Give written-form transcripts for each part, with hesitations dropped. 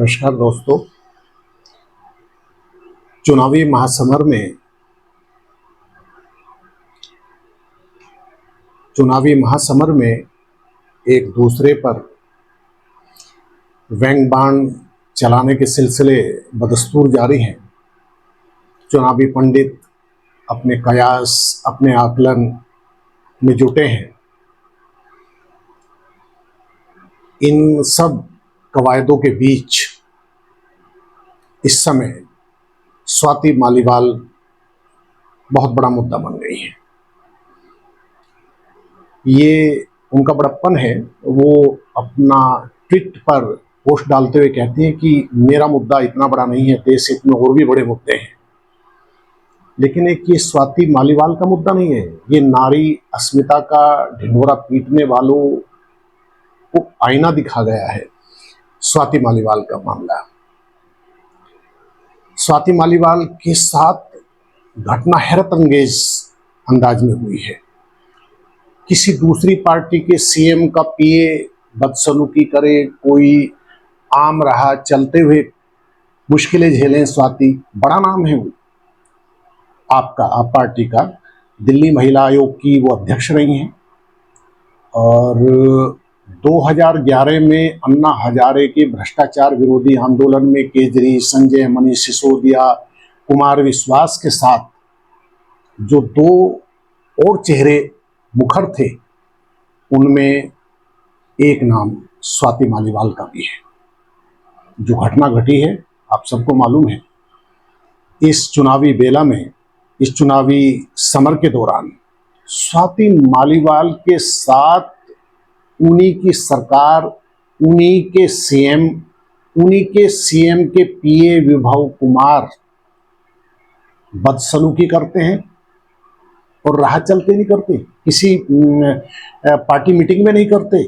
नमस्कार दोस्तों। चुनावी महासमर में एक दूसरे पर व्यंग बाण चलाने के सिलसिले बदस्तूर जारी हैं। चुनावी पंडित अपने कयास, अपने आकलन में जुटे हैं। इन सब कवायदों के बीच इस समय स्वाति मालीवाल बहुत बड़ा मुद्दा बन गई है। ये उनका बड़प्पन है। वो अपना ट्वीट पर पोस्ट डालते हुए कहती हैं कि मेरा मुद्दा इतना बड़ा नहीं है, देश हित में और भी बड़े मुद्दे हैं। लेकिन एक ये स्वाति मालीवाल का मुद्दा नहीं है, ये नारी अस्मिता का ढिंढोरा पीटने वालों को आईना दिखा गया है। स्वाति मालीवाल का मामला, स्वाति मालीवाल के साथ घटना हैरत अंगेज अंदाज में हुई है। किसी दूसरी पार्टी के सीएम का पीए बदसलूकी करे, कोई आम रहा चलते हुए मुश्किलें झेलें, स्वाति बड़ा नाम है। वो आप पार्टी का दिल्ली महिला आयोग की वो अध्यक्ष रही हैं और 2011 में अन्ना हजारे के भ्रष्टाचार विरोधी आंदोलन में केजरी, संजय, मनीष सिसोदिया, कुमार विश्वास के साथ जो दो और चेहरे मुखर थे, उनमें एक नाम स्वाति मालीवाल का भी है। जो घटना घटी है आप सबको मालूम है। इस चुनावी बेला में, इस चुनावी समर के दौरान स्वाति मालीवाल के साथ उन्हीं की सरकार, उन्हीं के सीएम के पीए विभव कुमार बदसलूकी करते हैं और राह चलते नहीं करते, किसी पार्टी मीटिंग में नहीं करते।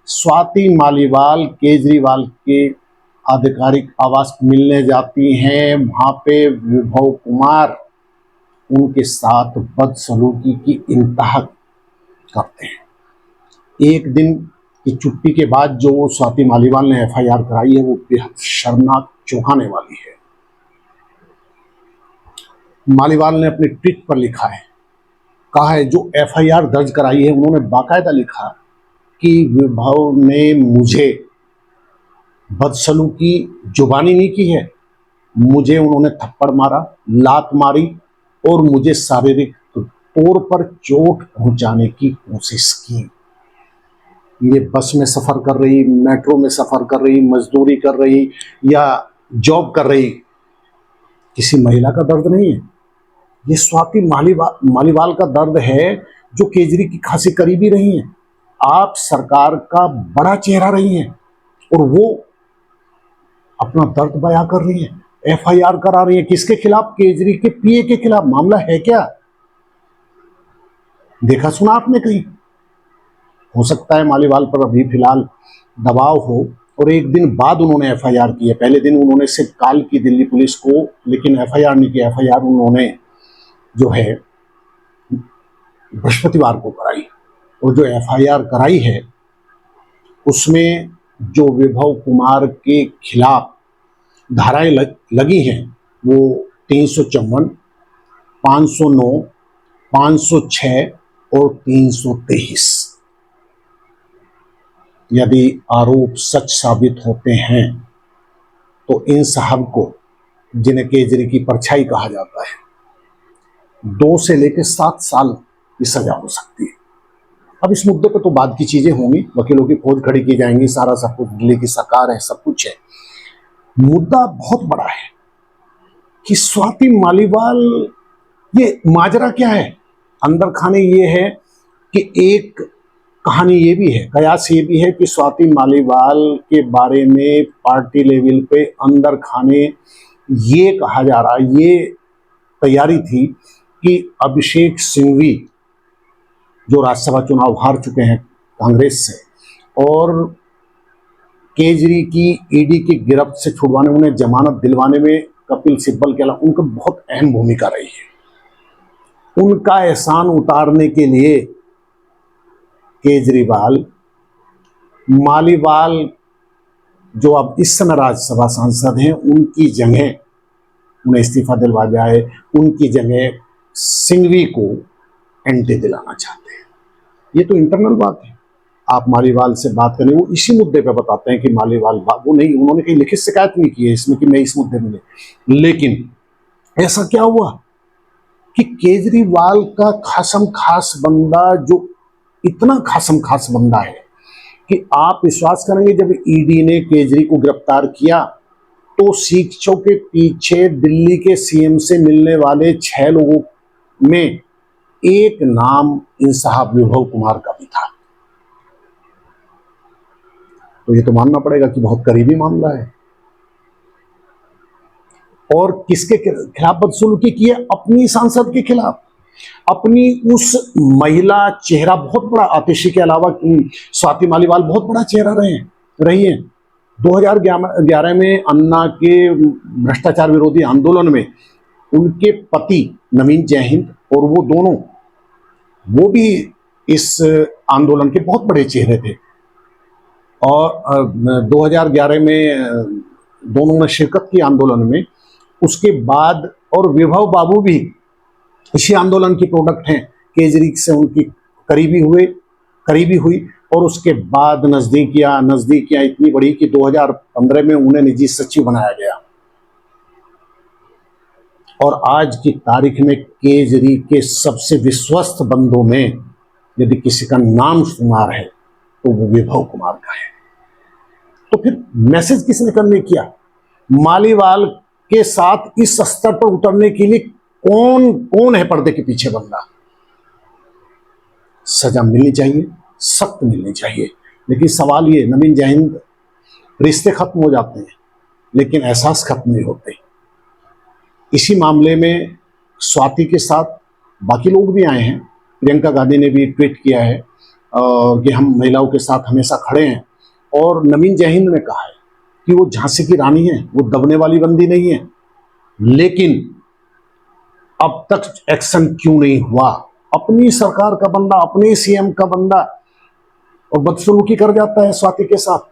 स्वाति मालीवाल केजरीवाल के आधिकारिक आवास मिलने जाती हैं, वहां पे विभव कुमार उनके साथ बदसलूकी की इंतहा करते हैं। एक दिन की छुट्टी के बाद जो स्वाति मालीवाल ने एफआईआर कराई है, वो बेहद शर्मनाक, चौंकाने वाली है। मालीवाल ने अपने ट्वीट पर लिखा है, कहा है, जो एफआईआर दर्ज कराई है उन्होंने बाकायदा लिखा कि विभव ने मुझे बदसलूकी जुबानी नहीं की है, मुझे उन्होंने थप्पड़ मारा, लात मारी और मुझे शारीरिक तौर पर चोट पहुंचाने की कोशिश की। ये बस में सफर कर रही, मेट्रो में सफर कर रही, मजदूरी कर रही या जॉब कर रही किसी महिला का दर्द नहीं है। ये स्वाति मालीवाल का दर्द है, जो केजरी की खासी करीबी रही हैं, आप सरकार का बड़ा चेहरा रही हैं, और वो अपना दर्द बयां कर रही हैं, एफआईआर करा रही है। किसके खिलाफ? केजरी के पीए के खिलाफ। मामला है क्या? देखा सुना आपने कहीं? हो सकता है मालीवाल पर अभी फिलहाल दबाव हो और एक दिन बाद उन्होंने एफआईआर की है। पहले दिन उन्होंने सिर्फ कॉल की दिल्ली पुलिस को, लेकिन एफआईआर नहीं की। एफआईआर उन्होंने जो है बृहस्पतिवार को कराई, और जो एफआईआर कराई है उसमें जो विभव कुमार के खिलाफ धाराएं लगी हैं वो 354, 509, 506 और 323। यदि आरोप सच साबित होते हैं तो इन साहब को, जिन्हें केजरी की परछाई कहा जाता है, 2 से लेकर 7 साल की सजा हो सकती है। अब इस मुद्दे पर तो बाद की चीजें होंगी, वकीलों की खोज खड़ी की जाएंगी, सारा सब कुछ, दिल्ली की सरकार है, सब कुछ है। मुद्दा बहुत बड़ा है कि स्वाति मालीवाल, ये माजरा क्या है? अंदर खाने ये है कि एक कहानी ये भी है, कयास ये भी है कि स्वाति मालीवाल के बारे में पार्टी लेवल पे अंदर खाने ये कहा जा रहा है, ये तैयारी थी कि अभिषेक सिंघवी जो राज्यसभा चुनाव हार चुके हैं कांग्रेस से, और केजरी की ईडी की गिरफ्त से छुड़वाने, उन्हें जमानत दिलवाने में कपिल सिब्बल के अलावा उनकी बहुत अहम भूमिका रही है। उनका एहसान उतारने के लिए केजरीवाल मालीवाल जो अब इस समय राज्यसभा सांसद हैं, उनकी जगह उन्हें इस्तीफा दिलवा जाए, उनकी जगह सिंघवी को एंटी दिलाना चाहते हैं। ये तो इंटरनल बात है। आप मालीवाल से बात करें, वो इसी मुद्दे पे बताते हैं कि मालीवाल वो नहीं, उन्होंने कहीं लिखित शिकायत नहीं की है इसमें कि मैं इस मुद्दे में नहीं। लेकिन ऐसा क्या हुआ कि केजरीवाल का खासम खास बंदा, जो इतना खासम खास बंदा है कि आप विश्वास करेंगे, जब ईडी ने केजरी को गिरफ्तार किया तो सीखों के पीछे दिल्ली के सीएम से मिलने वाले 6 लोगों में एक नाम इन साहब विभव कुमार का भी था। तो ये तो मानना पड़ेगा कि बहुत करीबी मामला है। और किसके खिलाफ बदसलूकी की है? अपनी सांसद के खिलाफ। अपनी उस महिला चेहरा, बहुत बड़ा, आतिशी के अलावा स्वाति मालीवाल बहुत बड़ा चेहरा रही है। 2011 में अन्ना के भ्रष्टाचार विरोधी आंदोलन में उनके पति नवीन जयहिंद और वो दोनों, वो भी इस आंदोलन के बहुत बड़े चेहरे थे। और 2011 में दोनों ने शिरकत की आंदोलन में। उसके बाद, और विभव बाबू भी इसी आंदोलन की प्रोडक्ट हैं। केजरी से उनकी करीबी हुई और उसके बाद नजदीकियां इतनी बड़ी कि 2015 में उन्हें निजी सचिव बनाया गया। और आज की तारीख में केजरी के सबसे विश्वस्त बंदों में यदि किसी का नाम शुमार है तो वो विभव कुमार का है। तो फिर मैसेज किसने करने किया? मालीवाल के साथ इस स्तर पर उतरने के लिए कौन है पर्दे के पीछे बंदा? सजा मिलनी चाहिए, सख्त मिलनी चाहिए। लेकिन सवाल ये, नवीन जयहिंद, रिश्ते खत्म हो जाते हैं लेकिन एहसास खत्म नहीं होते। इसी मामले में स्वाति के साथ बाकी लोग भी आए हैं। प्रियंका गांधी ने भी ट्वीट किया है कि हम महिलाओं के साथ हमेशा खड़े हैं। और नवीन जयहिंद ने कहा है कि वो झांसी की रानी है, वो दबने वाली बंदी नहीं है। लेकिन अब तक एक्शन क्यों नहीं हुआ? अपनी सरकार का बंदा, अपने सीएम का बंदा, और बदसलूकी कर जाता है स्वाति के साथ।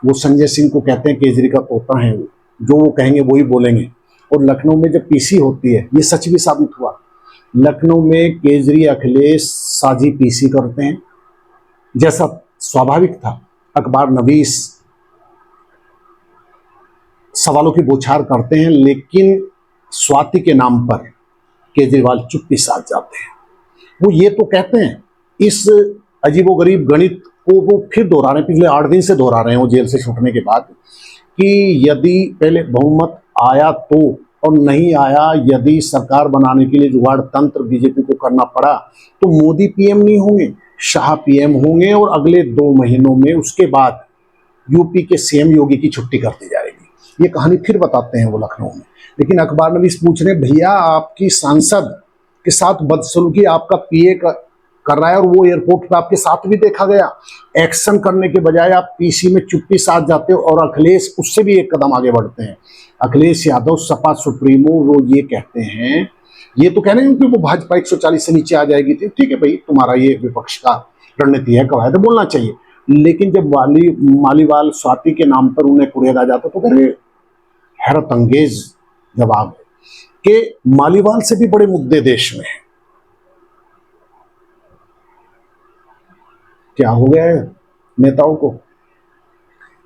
वो संजय सिंह को कहते हैं केजरी का तोता है, जो वो कहेंगे वही बोलेंगे। और लखनऊ में जब पीसी होती है, ये सच भी साबित हुआ, लखनऊ में केजरी अखिलेश साझी पीसी करते हैं, जैसा स्वाभाविक था। अखबार नवीस सवालों की बौछार करते हैं, लेकिन स्वाति के नाम पर केजरीवाल चुप्पी साध जाते हैं। वो ये तो कहते हैं, इस अजीबोगरीब गणित को वो फिर दोहरा रहे हैं, पिछले 8 दिन से दोहरा रहे हैं वो जेल से छूटने के बाद, कि यदि पहले बहुमत आया तो, और नहीं आया, यदि सरकार बनाने के लिए जुगाड़ तंत्र बीजेपी को करना पड़ा तो मोदी पीएम नहीं होंगे, शाह पीएम होंगे। और अगले 2 महीनों में उसके बाद यूपी के सीएम योगी की छुट्टी कर दी जाएगी। ये कहानी फिर बताते हैं वो लखनऊ में। लेकिन अखबार नवीस पूछ रहे, भैया आपकी सांसद के साथ बदसलूकी आपका पीए कर रहा है और वो एयरपोर्ट पे आपके साथ भी देखा गया। एक्शन करने के बजाय आप पीसी में चुप्पी साध जाते हो। और अखिलेश उससे भी एक कदम आगे बढ़ते हैं। अखिलेश यादव सपा सुप्रीमो, वो ये कहते हैं, ये तो कह रहे हैं कि वो भाजपा 140 से नीचे आ जाएगी। ठीक है भाई, तुम्हारा ये विपक्ष का रणनीति है, कवायद है, बोलना चाहिए। लेकिन जब मालीवाल स्वाति के नाम पर उन्हें कुरेदा जाता तो कह हैरत अंगेज जवाब है कि मालीवाल से भी बड़े मुद्दे देश में हैं। क्या हो गया है नेताओं को?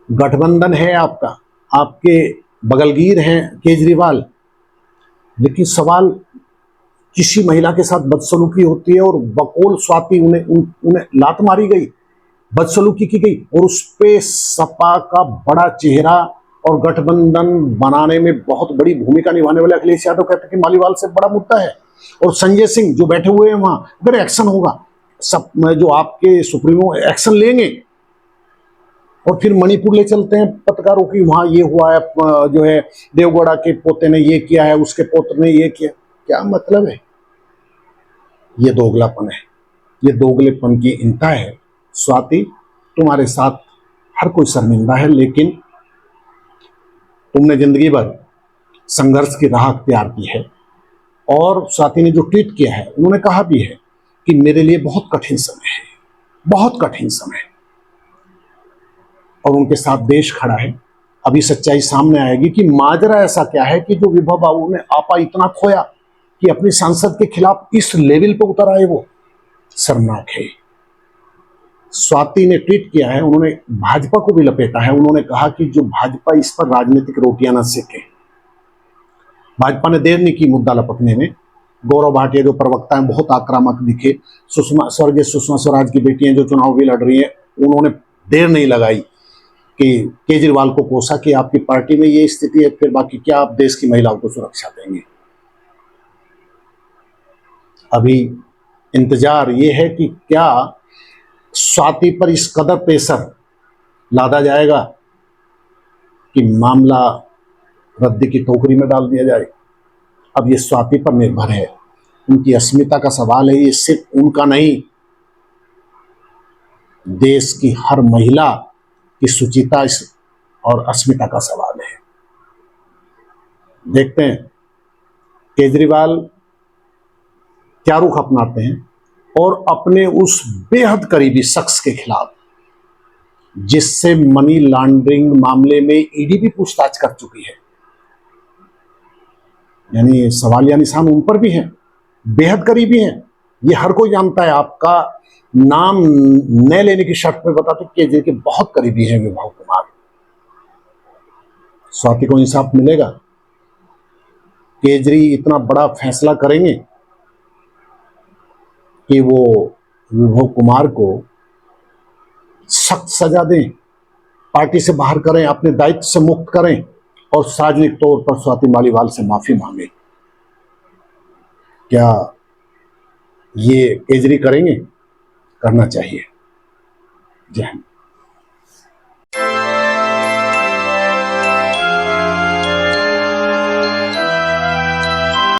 गठबंधन है आपका, आपके बगलगीर हैं केजरीवाल, लेकिन सवाल, किसी महिला के साथ बदसलूकी होती है और बकौल स्वाति उन्हें लात मारी गई, बदसलूकी की गई, और उस पे सपा का बड़ा चेहरा और गठबंधन बनाने में बहुत बड़ी भूमिका निभाने वाले अखिलेश यादव कहते हैं कि मालीवाल से बड़ा मुद्दा है। और संजय सिंह जो बैठे हुए हैं वहां, अगर एक्शन होगा, सब जो आपके सुप्रीमो एक्शन लेंगे। और फिर मणिपुर ले चलते हैं पत्रकारों की, वहां ये हुआ है, जो है देवगौड़ा के पोते ने ये किया है, उसके पुत्र ने ये किया। क्या मतलब है? ये दोगलापन है, ये दोगलेपन की इंतहा है। स्वाति, तुम्हारे साथ हर कोई शर्मिंदा है, लेकिन तुमने जिंदगी भर संघर्ष की राह अख्तियार की है। और स्वाति ने जो ट्वीट किया है, उन्होंने कहा भी है कि मेरे लिए बहुत कठिन समय है, बहुत कठिन समय है। और उनके साथ देश खड़ा है। अभी सच्चाई सामने आएगी कि माजरा ऐसा क्या है कि जो विभा बाबू ने आपा इतना खोया कि अपनी सांसद के खिलाफ इस लेवल पे उतर आए, वो शर्मनाक है। स्वाति ने ट्वीट किया है, उन्होंने भाजपा को भी लपेटा है। उन्होंने कहा कि जो भाजपा इस पर राजनीतिक रोटियां न सेके। भाजपा ने देर नहीं की मुद्दा लपकने में। गौरव भाटिया जो प्रवक्ता हैं बहुत आक्रामक दिखे। स्वर्गीय सुषमा स्वराज की बेटियां जो चुनाव भी लड़ रही हैं, उन्होंने देर नहीं लगाई कि केजरीवाल को कोसा कि आपकी पार्टी में ये स्थिति है, फिर बाकी क्या आप देश की महिलाओं को सुरक्षा देंगे। अभी इंतजार ये है कि क्या स्वाति पर इस कदर प्रेशर लादा जाएगा कि मामला रद्दी की टोकरी में डाल दिया जाए। अब ये स्वाति पर निर्भर है, उनकी अस्मिता का सवाल है। ये सिर्फ उनका नहीं, देश की हर महिला की सुचिता और अस्मिता का सवाल है। देखते हैं केजरीवाल क्या रुख अपनाते हैं और अपने उस बेहद करीबी शख्स के खिलाफ, जिससे मनी लॉन्ड्रिंग मामले में ईडी भी पूछताछ कर चुकी है, यानी सवालिया निशान उन पर भी है, बेहद करीबी है। ये हर कोई जानता है। आपका नाम न लेने की शर्त पे बताते केजरी के बहुत करीबी है विभा कुमार। स्वाति को इंसाफ मिलेगा? केजरी इतना बड़ा फैसला करेंगे कि वो विभा कुमार को सख्त सजा दें, पार्टी से बाहर करें, अपने दायित्व से मुक्त करें और सार्वजनिक तौर पर स्वाति मालीवाल से माफी मांगे। क्या ये केजरी करेंगे? करना चाहिए। जय हिंद।